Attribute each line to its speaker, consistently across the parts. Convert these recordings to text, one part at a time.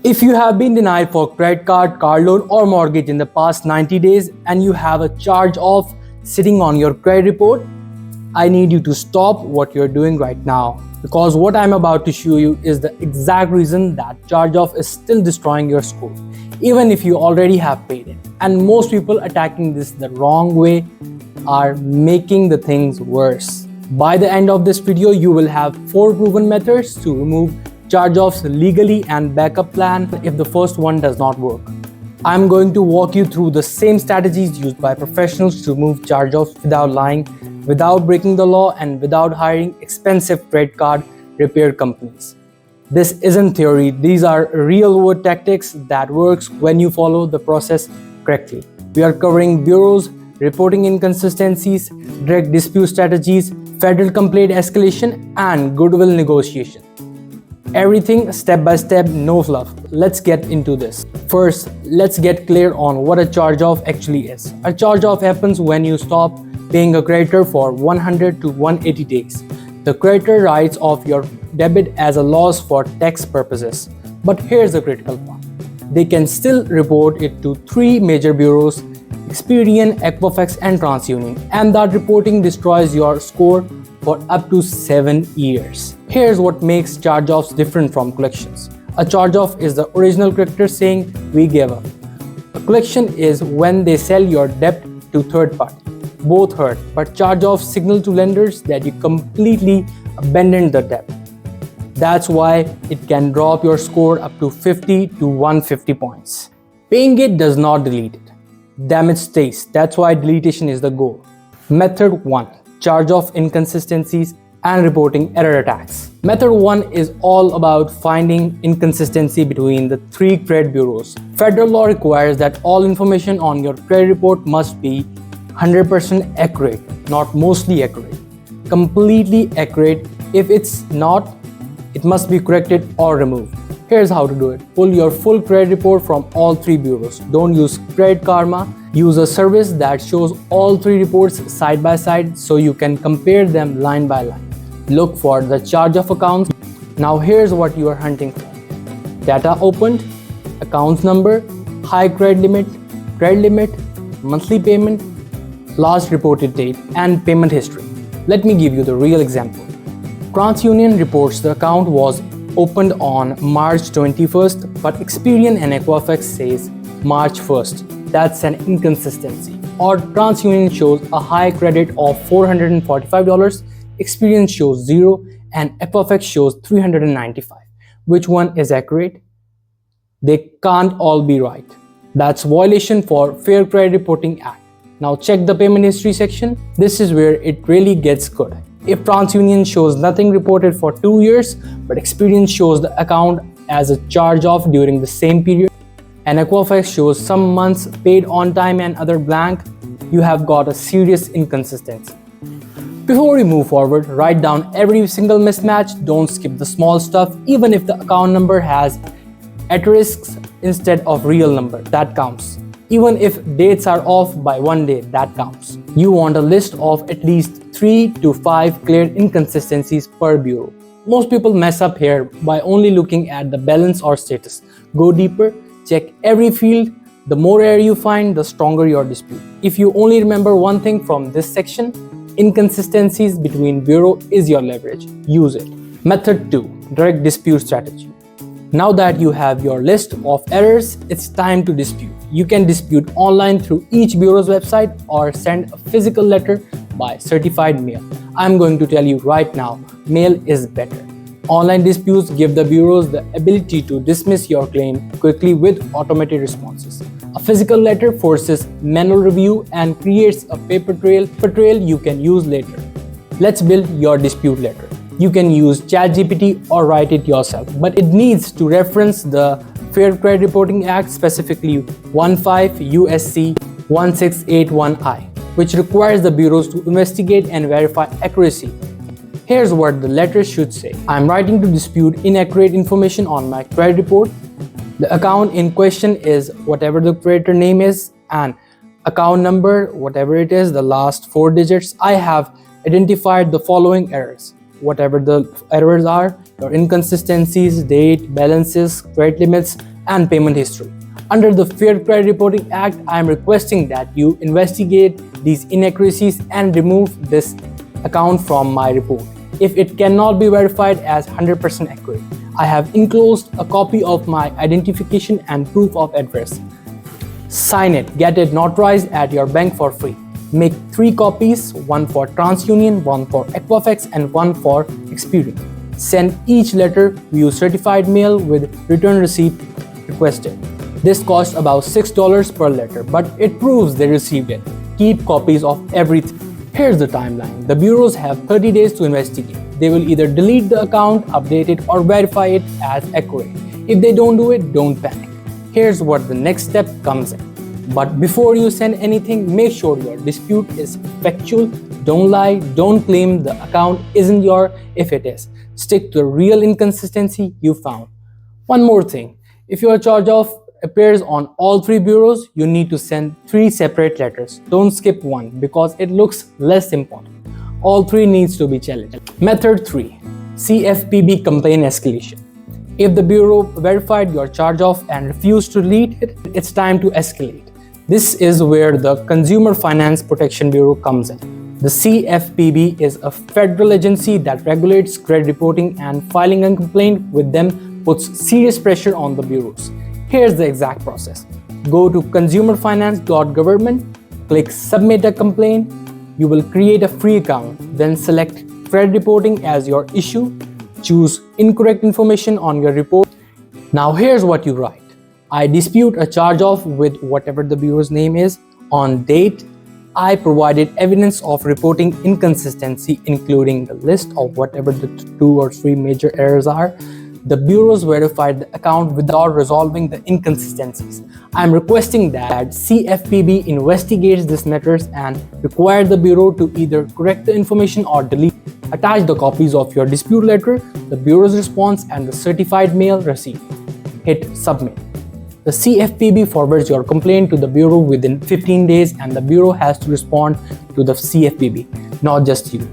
Speaker 1: If you have been denied for credit card, car loan or mortgage in the past 90 days and you have a charge off sitting on your credit report, I need you to stop what you're doing right now, because what I'm about to show you is the exact reason that charge off is still destroying your score, even if you already have paid it. And most people attacking this the wrong way are making the things worse. By the end of this video, you will have 4 proven methods to remove charge-offs legally and backup plan if the first one does not work. I'm going to walk you through the same strategies used by professionals to remove charge-offs without lying, without breaking the law, and without hiring expensive credit card repair companies. This isn't theory, these are real-world tactics that works when you follow the process correctly. We are covering bureaus, reporting inconsistencies, direct dispute strategies, federal complaint escalation, and goodwill negotiation. Everything step by step, no fluff. Let's get into this. First, let's get clear on what a charge-off actually is. A charge-off happens when you stop paying a creditor for 100 to 180 days. The creditor writes off your debit as a loss for tax purposes. But here's the critical part. They can still report it to 3 major bureaus: Experian, Equifax, and TransUnion, and that reporting destroys your score for up to 7 years. Here's what makes charge-offs different from collections. A charge-off is the original creditor saying, "We gave up." A collection is when they sell your debt to third party. Both hurt, but charge-offs signal to lenders that you completely abandoned the debt. That's why it can drop your score up to 50 to 150 points. Paying it does not delete it. Damage stays. That's why deletion is the goal. Method 1. Charge-off inconsistencies and reporting error attacks. Method 1 is all about finding inconsistency between the 3 credit bureaus. Federal law requires that all information on your credit report must be 100% accurate, not mostly accurate. Completely accurate. If it's not, it must be corrected or removed. Here's how to do it. Pull your full credit report from all 3 bureaus. Don't use Credit Karma. Use a service that shows all 3 reports side by side so you can compare them line by line. Look for the charge-off accounts. Now here's what you are hunting for. Data opened, accounts number, high credit limit, monthly payment, last reported date, and payment history. Let me give you the real example. TransUnion reports the account was opened on March 21st, but Experian and Equifax says March 1st. That's an inconsistency. Or TransUnion shows a high credit of $445, Experian shows 0, and Equifax shows $395. Which one is accurate? They can't all be right. That's violation for Fair Credit Reporting Act. Now check the payment history section. This is where it really gets good. If TransUnion shows nothing reported for 2 years, but Experian shows the account as a charge-off during the same period, and Equifax shows some months paid on time and other blank, you have got a serious inconsistency. Before we move forward, write down every single mismatch. Don't skip the small stuff. Even if the account number has asterisks instead of real number, that counts. Even if dates are off by 1 day, that counts. You want a list of at least 3 to 5 clear inconsistencies per bureau. Most people mess up here by only looking at the balance or status. Go deeper, check every field. The more error you find, the stronger your dispute. If you only remember one thing from this section, inconsistencies between bureau is your leverage. Use it. Method 2. Direct dispute strategy. Now that you have your list of errors, it's time to dispute. You can dispute online through each bureau's website or send a physical letter by certified mail. I'm going to tell you right now, mail is better. Online disputes give the bureaus the ability to dismiss your claim quickly with automated responses. A physical letter forces manual review and creates a paper trail you can use later. Let's build your dispute letter. You can use ChatGPT or write it yourself, but it needs to reference the Fair Credit Reporting Act, specifically 15 USC 1681I, which requires the bureaus to investigate and verify accuracy. Here's what the letter should say. I'm writing to dispute inaccurate information on my credit report. The account in question is whatever the creditor name is, and account number, whatever it is, the last 4 digits. I have identified the following errors. Whatever the errors are, your inconsistencies, date, balances, credit limits, and payment history. Under the Fair Credit Reporting Act, I am requesting that you investigate these inaccuracies and remove this account from my report. If it cannot be verified as 100% accurate, I have enclosed a copy of my identification and proof of address. Sign it, get it notarized at your bank for free. Make 3 copies, one for TransUnion, one for Equifax, and one for Experian. Send each letter via certified mail with return receipt requested. This costs about $6 per letter, but it proves they received it. Keep copies of everything. Here's the timeline. The bureaus have 30 days to investigate. They will either delete the account, update it, or verify it as accurate. If they don't do it, don't panic. Here's what the next step comes in. But before you send anything, make sure your dispute is factual. Don't lie, don't claim the account isn't yours if it is. Stick to the real inconsistency you found. One more thing, if your charge-off appears on all 3 bureaus, you need to send 3 separate letters. Don't skip one because it looks less important. All 3 needs to be challenged. Method 3. CFPB complaint escalation. If the bureau verified your charge-off and refused to delete it, it's time to escalate. This is where the Consumer Finance Protection Bureau comes in. The CFPB is a federal agency that regulates credit reporting, and filing a complaint with them puts serious pressure on the bureaus. Here's the exact process. Go to consumerfinance.government, click Submit a Complaint. You will create a free account, then select Credit Reporting as your issue. Choose incorrect information on your report. Now here's what you write. I dispute a charge-off with whatever the bureau's name is. On date, I provided evidence of reporting inconsistency, including the list of whatever the 2 or 3 major errors are. The bureaus verified the account without resolving the inconsistencies. I am requesting that CFPB investigates these matters and require the bureau to either correct the information or delete. Attach the copies of your dispute letter, the bureau's response, and the certified mail receipt. Hit Submit. The CFPB forwards your complaint to the bureau within 15 days, and the bureau has to respond to the CFPB, not just you.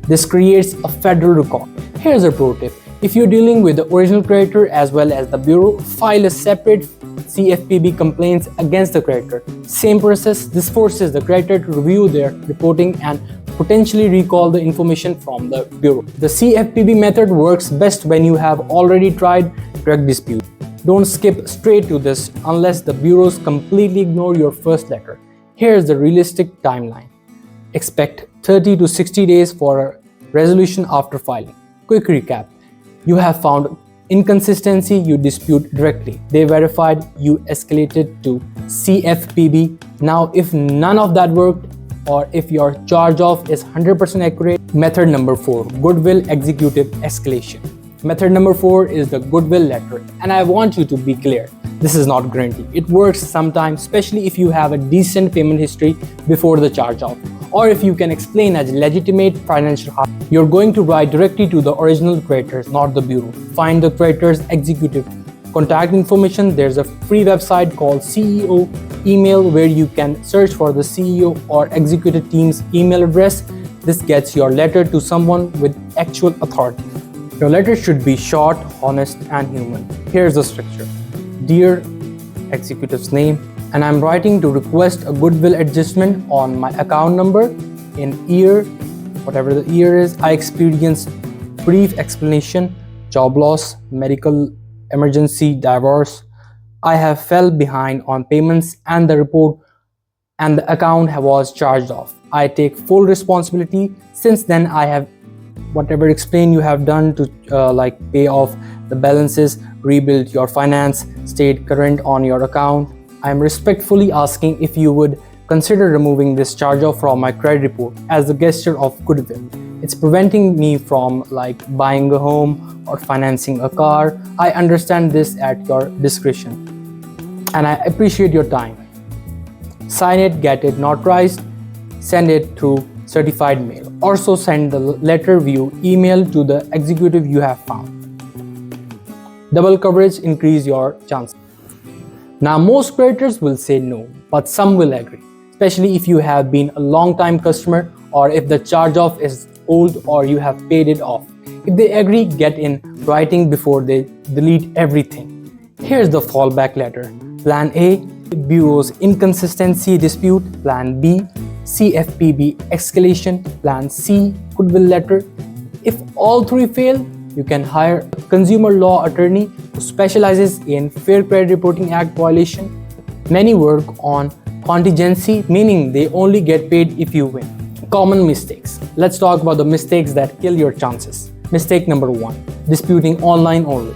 Speaker 1: This creates a federal record. Here's a pro tip. If you're dealing with the original creditor as well as the bureau, file a separate CFPB complaints against the creditor. Same process, this forces the creditor to review their reporting and potentially recall the information from the bureau. The CFPB method works best when you have already tried direct dispute. Don't skip straight to this unless the bureaus completely ignore your first letter. Here's the realistic timeline. Expect 30 to 60 days for a resolution after filing. Quick recap. You have found inconsistency, you dispute directly. They verified, you escalated to CFPB. Now, if none of that worked, or if your charge-off is 100% accurate, method number 4, Goodwill Executive Escalation. Method number 4 is the Goodwill letter, and I want you to be clear. This is not guaranteed. It works sometimes, especially if you have a decent payment history before the charge-off, or if you can explain as legitimate financial harm. You're going to write directly to the original creditors, not the bureau. Find the creditor's executive contact information. There's a free website called CEO Email where you can search for the CEO or executive team's email address. This gets your letter to someone with actual authority. Your letter should be short, honest, and human. Here's the structure. Dear executive's name, and I'm writing to request a goodwill adjustment on my account number. In year, whatever the year is, I experienced brief explanation, job loss, medical emergency, divorce. I have fell behind on payments and the report and the account was charged off. I take full responsibility. Since then, I have whatever explain you have done to like pay off the balances, rebuild your finance, stayed current on your account. I am respectfully asking if you would consider removing this charge-off from my credit report as a gesture of goodwill. It's preventing me from like buying a home or financing a car. I understand this at your discretion, and I appreciate your time. Sign it, get it notarized, send it through certified mail. Also send the letter via email to the executive you have found. Double coverage increase your chances. Now, most creditors will say no, but some will agree, especially if you have been a long-time customer or if the charge-off is old or you have paid it off. If they agree, get in writing before they delete everything. Here's the fallback letter. Plan A, Bureau's inconsistency dispute. Plan B, CFPB escalation. Plan C, Goodwill letter. If all three fail, you can hire a consumer law attorney who specializes in Fair Credit Reporting Act violation. Many work on contingency, meaning they only get paid if you win. Common mistakes. Let's talk about the mistakes that kill your chances. Mistake number 1, disputing online only.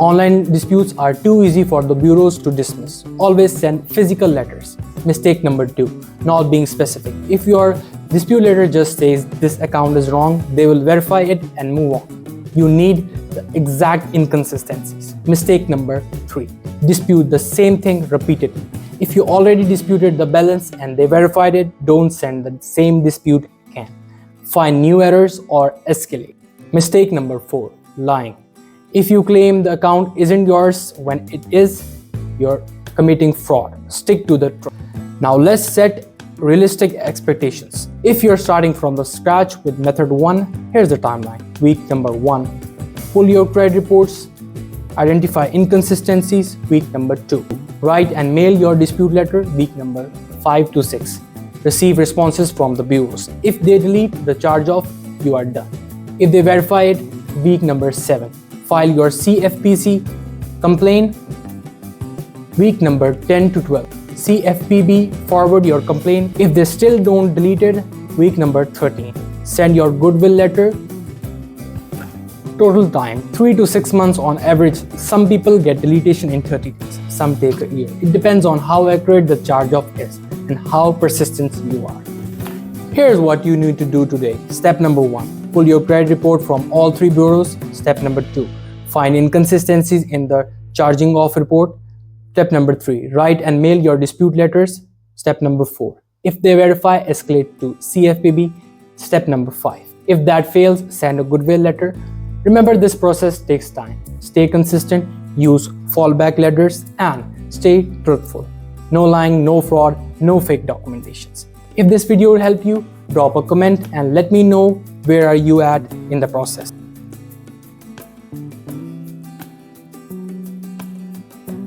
Speaker 1: Online disputes are too easy for the bureaus to dismiss. Always send physical letters. Mistake number 2, not being specific. If your dispute letter just says this account is wrong, they will verify it and move on. You need the exact inconsistencies. Mistake number 3, dispute the same thing repeatedly. If you already disputed the balance and they verified it, don't send the same dispute again. Find new errors or escalate. Mistake number 4, lying. If you claim the account isn't yours when it is, you're committing fraud. Stick to the truth. Now let's set realistic expectations. If you're starting from the scratch with method 1, here's the timeline. Week number 1, pull your credit reports, identify inconsistencies. Week number 2, write and mail your dispute letter. Week number 5 to 6, receive responses from the bureaus. If they delete the charge off, you are done. If they verify it, week number 7, file your CFPC complaint. Week number 10 to 12, CFPB forward your complaint. If they still don't delete it, week number 13, send your Goodwill letter. Total time 3 to 6 months on average. Some people get deletion in 30 days, some take a year. It depends on how accurate the charge off is and how persistent you are. Here's what you need to do today. Step number 1, pull your credit report from all 3 bureaus. Step number 2, find inconsistencies in the charging off report. Step number 3, write and mail your dispute letters. Step number 4, if they verify, escalate to CFPB. Step number 5, if that fails, send a Goodwill letter. Remember, this process takes time. Stay consistent, use fallback letters, and stay truthful. No lying, no fraud, no fake documentations. If this video will help you, drop a comment and let me know where are you at in the process.